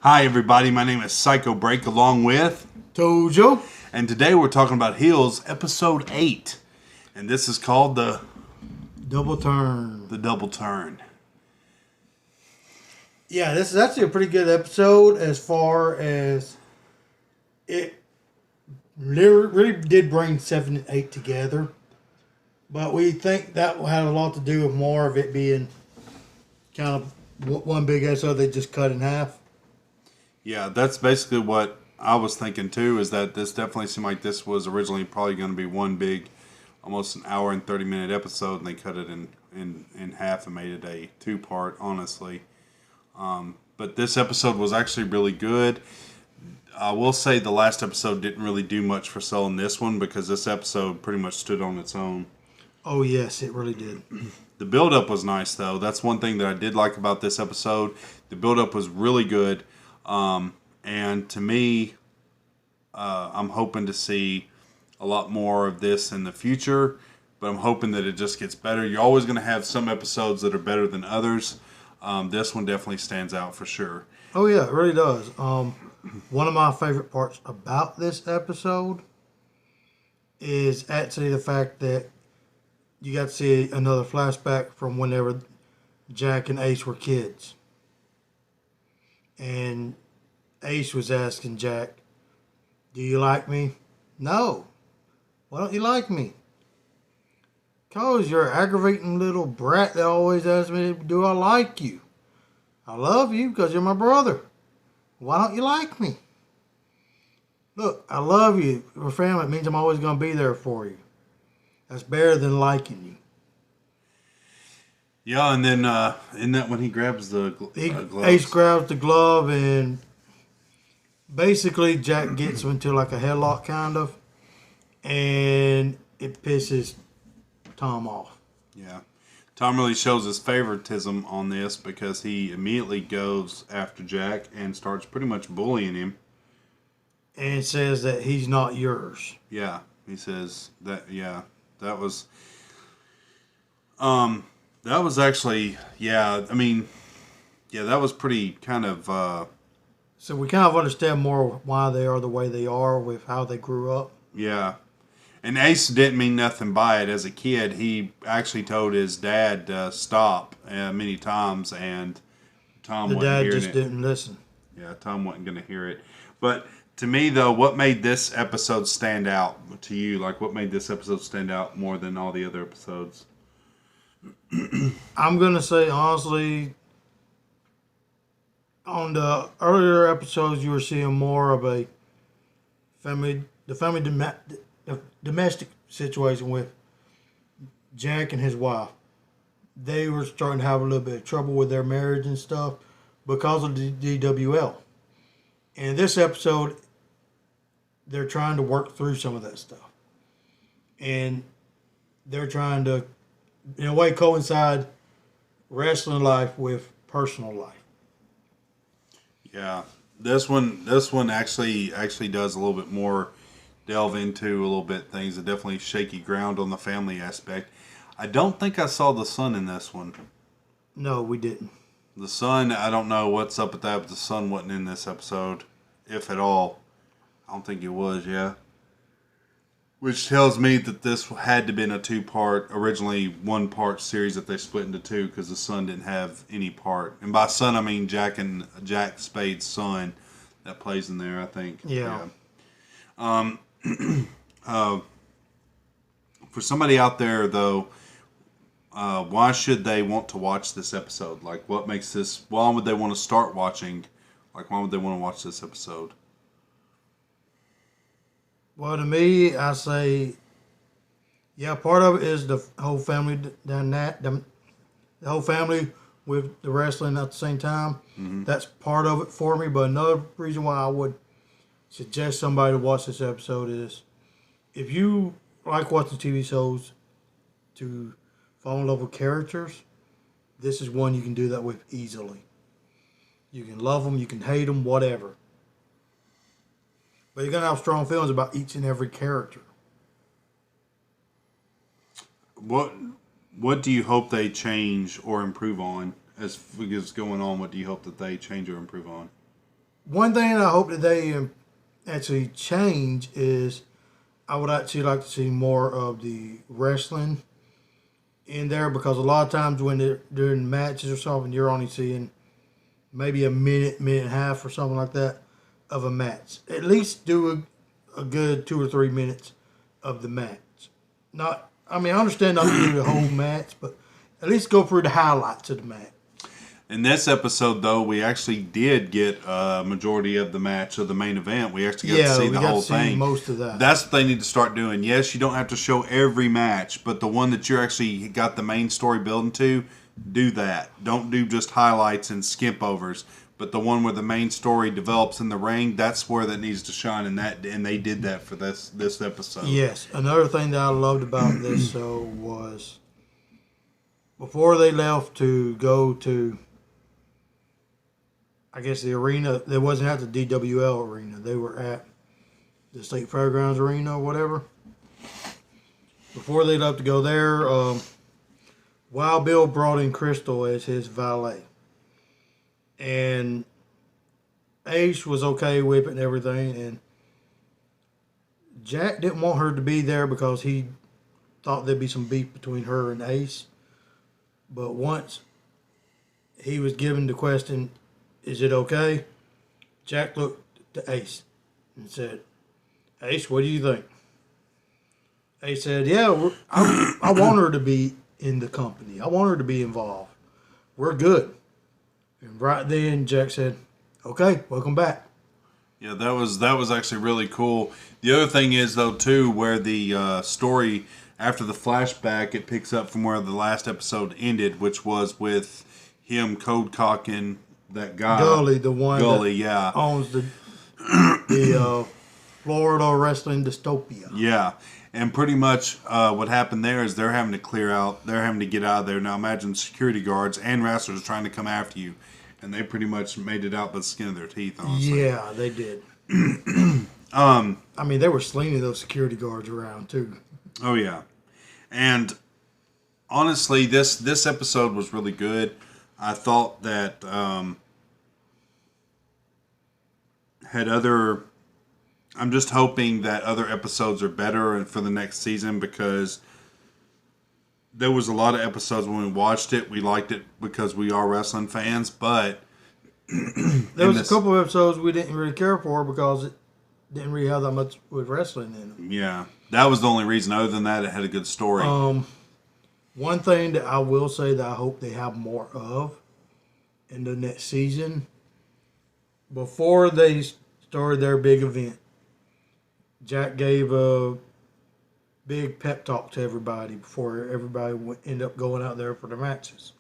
Hi, everybody. My name is Psycho Break, along with Tojo. and today we're talking about Heels, episode 8, and this is called the Double turn. Double Turn. Yeah, this is actually a pretty good episode as far as it really did bring 7 and 8 together. But we think that had a lot to do with more of it being kind of one big episode they just cut in half. Yeah, that's basically what I was thinking too. Is that this definitely seemed like this was originally probably going to be one big, almost an hour and 30-minute episode, and they cut it in half and made it a 2-part. Honestly. But this episode was actually really good. I will say the last episode didn't really do much for selling this one because this episode pretty much stood on its own. Oh, yes, it really did. The build-up was nice, though. That's one thing that I did like about this episode. The build-up was really good. And to me, I'm hoping to see a lot more of this in the future. But I'm hoping that it just gets better. You're always going to have some episodes that are better than others. This one definitely stands out for sure. Oh, yeah, it really does. One of my favorite parts about this episode is actually the fact that you got to see another flashback from whenever Jack and Ace were kids. And Ace was asking Jack, "Do you like me?" "No." "Why don't you like me?" "'Cause you're an aggravating little brat that always asks me, do I like you?" "I love you because you're my brother." "Why don't you like me?" "Look, I love you. We're family. It means I'm always going to be there for you. That's better than liking you." Yeah, and then isn't that when he grabs the gloves? Ace grabs the glove and basically Jack gets him into like a headlock kind of, and it pisses Tom off. Yeah. Tom really shows his favoritism on this because he immediately goes after Jack and starts pretty much bullying him. And says that he's not yours. Yeah, he says that. Yeah, that was. That was actually. Yeah, I mean, yeah, that was pretty kind of. So we kind of understand more why they are the way they are with how they grew up. Yeah. And Ace didn't mean nothing by it. As a kid, he actually told his dad to stop many times, and Tom The wasn't dad hearing just it. didn't listen. Yeah, Tom wasn't going to hear it. But to me, though, what made this episode stand out to you? Like, what made this episode stand out more than all the other episodes? I'm going to say, honestly, on the earlier episodes, you were seeing more of a domestic situation with Jack and his wife. They were starting to have a little bit of trouble with their marriage and stuff because of the DWL. And this episode, they're trying to work through some of that stuff. And they're trying to, in a way, coincide wrestling life with personal life. Yeah, this one actually does a little bit more delve into a little bit things. That definitely shaky ground on the family aspect. I don't think I saw the son in this one. No, we didn't. The son, I don't know what's up with that, but the son wasn't in this episode, if at all. I don't think it was, yeah. Which tells me that this had to have been a 2-part, originally 1-part series that they split into 2 because the son didn't have any part. And by son, I mean Jack Spade's son that plays in there, I think. Yeah. For somebody out there, though, why should they want to watch this episode? Like, what makes this... Why would they want to start watching? Like, why would they want to watch this episode? Well, to me, I say, yeah, part of it is the whole family the whole family with the wrestling at the same time. Mm-hmm. That's part of it for me. But another reason why I would suggest somebody to watch this episode is if you like watching TV shows to fall in love with characters, this is one you can do that with easily. You can love them, you can hate them, whatever. But you're going to have strong feelings about each and every character. What do you hope they change or improve on as it is going on? What do you hope that they change or improve on? one thing I hope that they actually change is I would actually like to see more of the wrestling in there, because a lot of times when they're doing matches or something, you're only seeing maybe a minute, minute and a half or something like that of a match. At least do a good 2 or 3 minutes of the match. Not, I mean, I understand not to do the whole match, but at least go through the highlights of the match. In this episode, though, we actually did get a majority of the match of the main event. We actually got to see the whole thing. Most of that. That's what they need to start doing. Yes, you don't have to show every match, but the one that you're actually got the main story building to, do that. Don't do just highlights and skip overs. But the one where the main story develops in the ring, that's where that needs to shine. And they did that for this episode. Yes. Another thing that I loved about this show was before they left to go to, I guess, the arena, they wasn't at the DWL arena. They were at the State Fairgrounds arena or whatever. Before they left to go there, Wild Bill brought in Crystal as his valet. And Ace was okay with it and everything. And Jack didn't want her to be there because he thought there'd be some beef between her and Ace. But once he was given the question, is it okay? Jack looked to Ace and said, Ace, what do you think? Ace said, yeah, I want her to be in the company. I want her to be involved. We're good. And right then, Jack said, okay, welcome back. Yeah, that was actually really cool. The other thing is, though, too, where the story, after the flashback, it picks up from where the last episode ended, which was with him code cocking that guy. Gully, the one Gully, that yeah. owns the Florida Wrestling Dystopia. Yeah. And pretty much what happened there is they're having to clear out. They're having to get out of there. Now imagine security guards and wrestlers trying to come after you. And they pretty much made it out by the skin of their teeth, honestly. Yeah, they did. I mean, they were slinging those security guards around, too. Oh, yeah. And honestly, this episode was really good. I thought that had other... I'm just hoping that other episodes are better for the next season, because there was a lot of episodes when we watched it. We liked it because we are wrestling fans, but there was a couple of episodes we didn't really care for because it didn't really have that much with wrestling in them. Yeah, that was the only reason. Other than that, it had a good story. One thing that I will say that I hope they have more of in the next season, before they started their big event, Jack gave a big pep talk to everybody before everybody would end up going out there for the matches.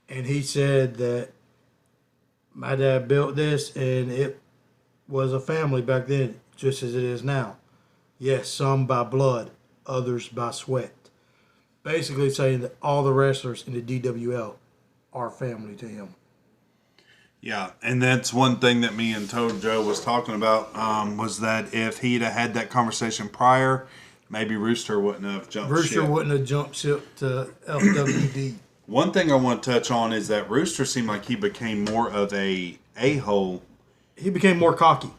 And he said that my dad built this and it was a family back then, just as it is now. Yes, some by blood, others by sweat. Basically saying that all the wrestlers in the DWL are family to him. Yeah, and that's one thing that me and Toad Joe was talking about, was that if he'd have had that conversation prior, maybe Rooster wouldn't have jumped ship. Rooster wouldn't have jumped ship to LWD. One thing I want to touch on is that Rooster seemed like he became more of a-hole. He became more cocky.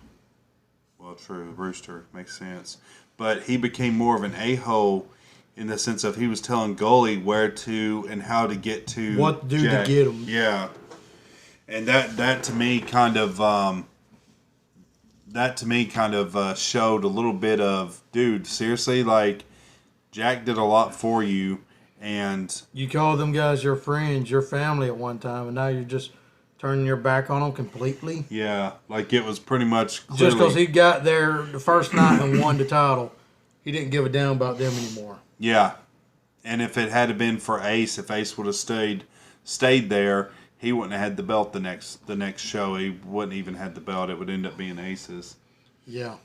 Well, true, Rooster makes sense. But he became more of an a-hole in the sense of he was telling Gully where to and how to get to what to do Jack. to get him. Yeah. And that to me kind of showed a little bit of, dude, seriously, like, Jack did a lot for you, and you called them guys your friends, your family at one time, and now you're just turning your back on them completely. Yeah, like it was pretty much clearly, just because he got there the first night and won the title, he didn't give a damn about them anymore. Yeah, and if it had been for Ace, if Ace would have stayed there, he wouldn't have had the belt the next show. He wouldn't even had the belt. It would end up being Ace's. Yeah.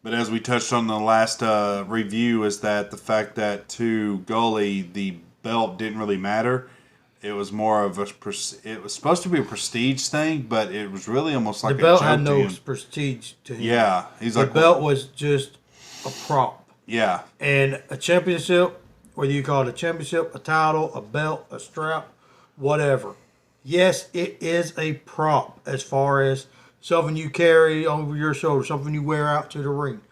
But as we touched on the last review, is that the fact that to Gully the belt didn't really matter. It was more of it was supposed to be a prestige thing, but it was really almost like the belt a joke had no to him. prestige to him. Yeah, he's like the belt was just a prop. Yeah, and a championship, whether you call it a championship, a title, a belt, a strap, whatever. Yes, it is a prop as far as something you carry over your shoulder, something you wear out to the ring.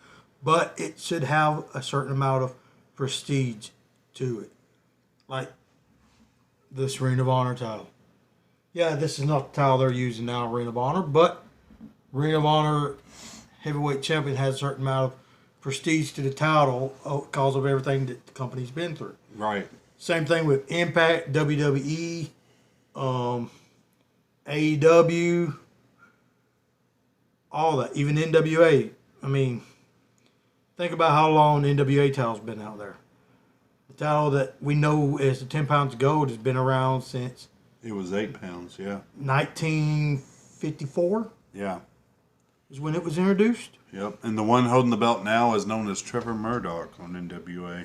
But it should have a certain amount of prestige to it. Like this Ring of Honor title. Yeah, this is not the title they're using now, Ring of Honor, but Ring of Honor heavyweight champion has a certain amount of prestige to the title because of everything that the company's been through. Right. Same thing with Impact, WWE, AEW, all that. Even NWA. I mean, think about how long the NWA title's been out there. The title that we know as the 10 pounds of gold has been around since It was 8 pounds, yeah. 1954 Yeah. is when it was introduced. Yep. And the one holding the belt now is known as Trevor Murdoch on NWA.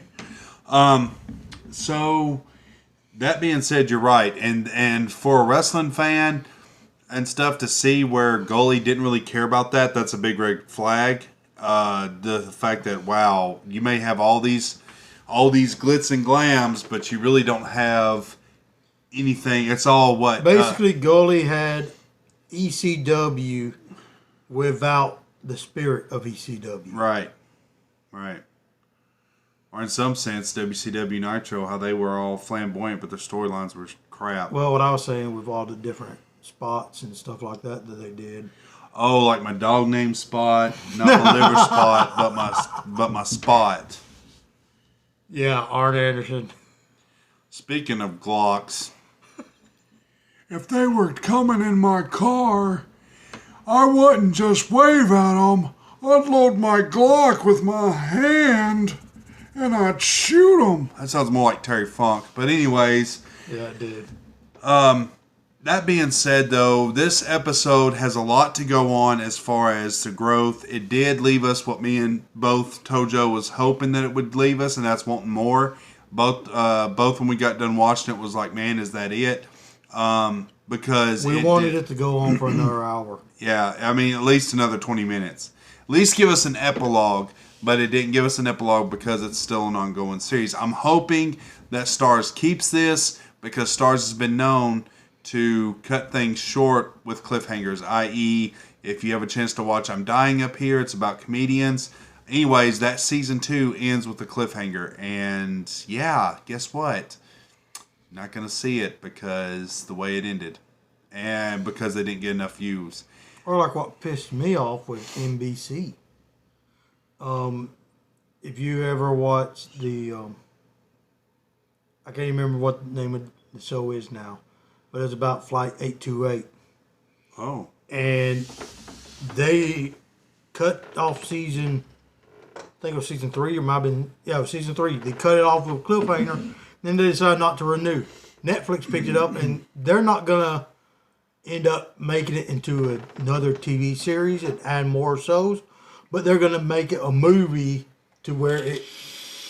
So that being said, you're right. And for a wrestling fan and stuff to see where Goalie didn't really care about that, that's a big red flag. The fact that, wow, you may have all these glitz and glams, but you really don't have anything. It's all what? Basically, Goalie had ECW without the spirit of ECW. Right. Or in some sense, WCW Nitro, how they were all flamboyant, but their storylines were crap. Well, what I was saying with all the different spots and stuff like that they did. Oh, like my dog name spot, not my liver spot, but my spot. Yeah, Arn Anderson. Speaking of Glocks, if they were coming in my car, I wouldn't just wave at them. I'd load my Glock with my hand, and I'd shoot them. That sounds more like Terry Funk. But anyways, Yeah, it did. that being said, though, this episode has a lot to go on as far as the growth. It did leave us what me and both Tojo was hoping that it would leave us, and that's wanting more. Both when we got done watching it was like, man, is that it? Because We wanted it to go on for another hour. Yeah, I mean, at least another 20 minutes. At least give us an epilogue, but it didn't give us an epilogue because it's still an ongoing series. I'm hoping that Starz keeps this because Starz has been known to cut things short with cliffhangers, i.e., if you have a chance to watch I'm Dying Up Here, it's about comedians. Anyways, that season 2 ends with a cliffhanger, and yeah, guess what? Not going to see it because the way it ended, and because they didn't get enough views. Or like what pissed me off with NBC. If you ever watched the, I can't even remember what the name of the show is now, but it's about Flight 828. Oh. And they cut off season, I think it was season 3, or might have been, yeah, it was season 3. They cut it off with a cliffhanger, then they decided not to renew. Netflix picked it up, and they're not going to end up making it into another TV series and add more shows, but they're going to make it a movie to where it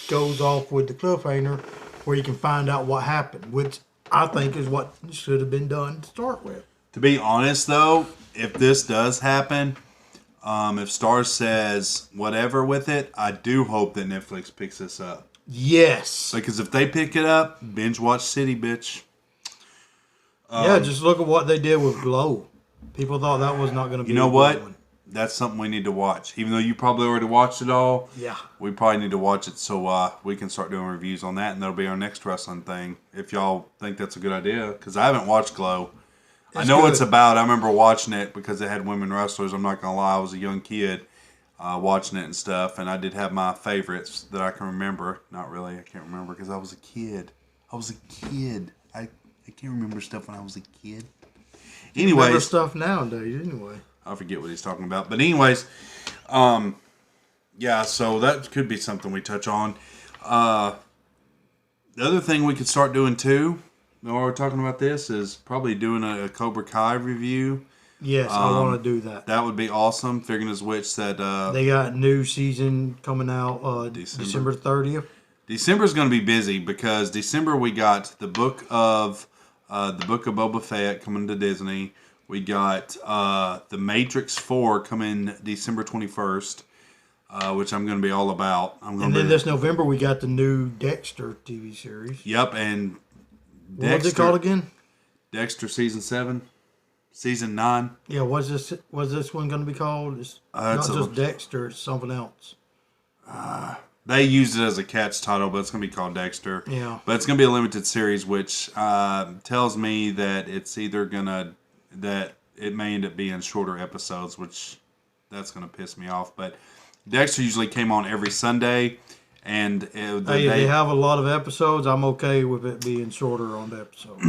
goes off with the cliffhanger where you can find out what happened, which I think is what should have been done to start with. To be honest, though, if this does happen, if Starz says whatever with it, I do hope that Netflix picks this up. Yes. Because if they pick it up, binge watch City, bitch. Yeah, just look at what they did with Glow. People thought that was not going to be. You know a good what? one. That's something we need to watch. Even though you probably already watched it all, Yeah. we probably need to watch it so we can start doing reviews on that, and that'll be our next wrestling thing. If y'all think that's a good idea, because I haven't watched Glow. I know what it's about. I remember watching it because it had women wrestlers. I'm not gonna lie, I was a young kid watching it and stuff, and I did have my favorites that I can remember. Not really, I can't remember because I was a kid. I can't remember stuff when I was a kid. Remember Anyways, stuff nowadays, anyway. I forget what he's talking about. But anyways, yeah, so that could be something we touch on. The other thing we could start doing too, while we're talking about this, is probably doing a Cobra Kai review. Yes, I want to do that. That would be awesome. Figuring as which that They got a new season coming out December 30th. December's going to be busy because December we got the book of Boba Fett coming to Disney. We got the Matrix 4 coming December 21st, which I'm going to be all about. And then this November we got the new Dexter TV series. Yep, and What was it called again? Dexter season 7. Season 9. Yeah, what's this one going to be called? It's not it's just Dexter, it's something else. They used it as a catch title, but it's going to be called Dexter. Yeah. But it's going to be a limited series, which tells me that it's either that it may end up being shorter episodes, which that's going to piss me off. But Dexter usually came on every Sunday, and They have a lot of episodes. I'm okay with it being shorter on the episodes.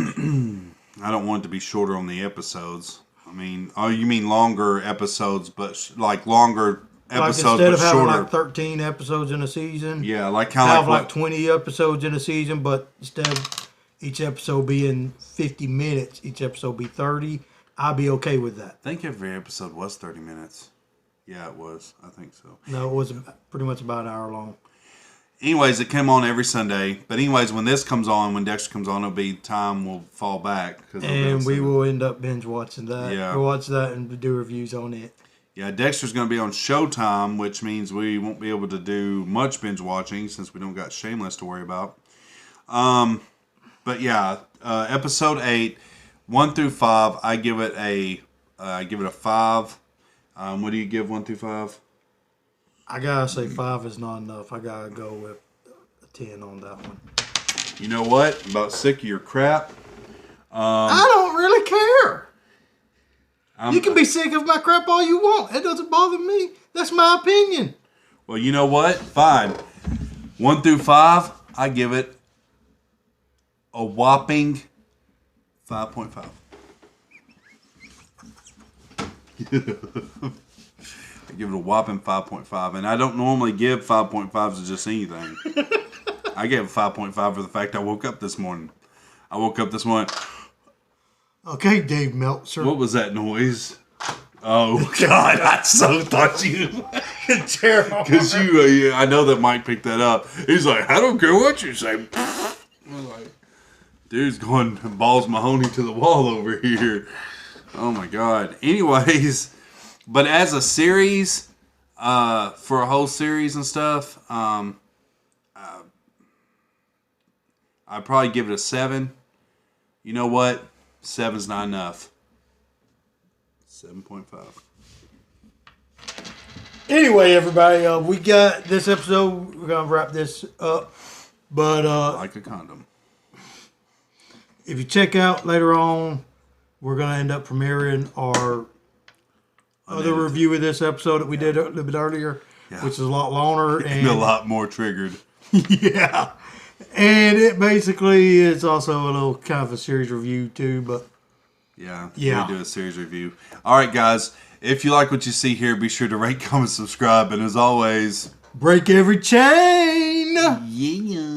I don't want it to be shorter on the episodes. I mean, oh, you mean longer episodes, but like longer episodes, like instead but of having shorter. like 13 episodes in a season, Yeah, like kind of have like 20 episodes in a season, but instead of each episode being 50 minutes, each episode be 30. I'd be okay with that. I think every episode was 30 minutes. Yeah, it was. I think so. No, it was pretty much about an hour long. Anyways, it came on every Sunday. But anyways, when this comes on, when Dexter comes on, it'll be time will fall back. And we will end up binge watching that. Yeah. We'll watch that and do reviews on it. Yeah, Dexter's going to be on Showtime, which means we won't be able to do much binge watching since we don't got Shameless to worry about. But yeah, episode 8, 1 through 5, I give it a 5. What do you give 1 through 5? I gotta say 5 is not enough. I gotta go with a 10 on that one. You know what? I'm about sick of your crap. I don't really care. You can be sick of my crap all you want. It doesn't bother me. That's my opinion. Well, you know what? Fine. 1 through 5, I give it a whopping 5.5. I give it a whopping 5.5, and I don't normally give 5.5s to just anything. I gave it 5.5 for the fact I woke up this morning. Okay, Dave Meltzer. What was that noise? Oh God! I so thought you, because I know that Mike picked that up. He's like, I don't care what you say. I was like, dude's going balls Mahoney to the wall over here. Oh my God. Anyways, but as a series, for a whole series and stuff, I'd probably give it a 7. You know what? 7's not enough. 7.5. Anyway, everybody, we got this episode. We're gonna wrap this up, but Like a condom. if you check out later on, we're gonna end up premiering our other review of this episode that we did a little bit earlier, which is a lot longer And a lot more triggered. yeah. And it basically is also a little kind of a series review too, but Yeah. Yeah. We do a series review. All right, guys. If you like what you see here, be sure to rate, comment, subscribe, and as always, break every chain. yeah.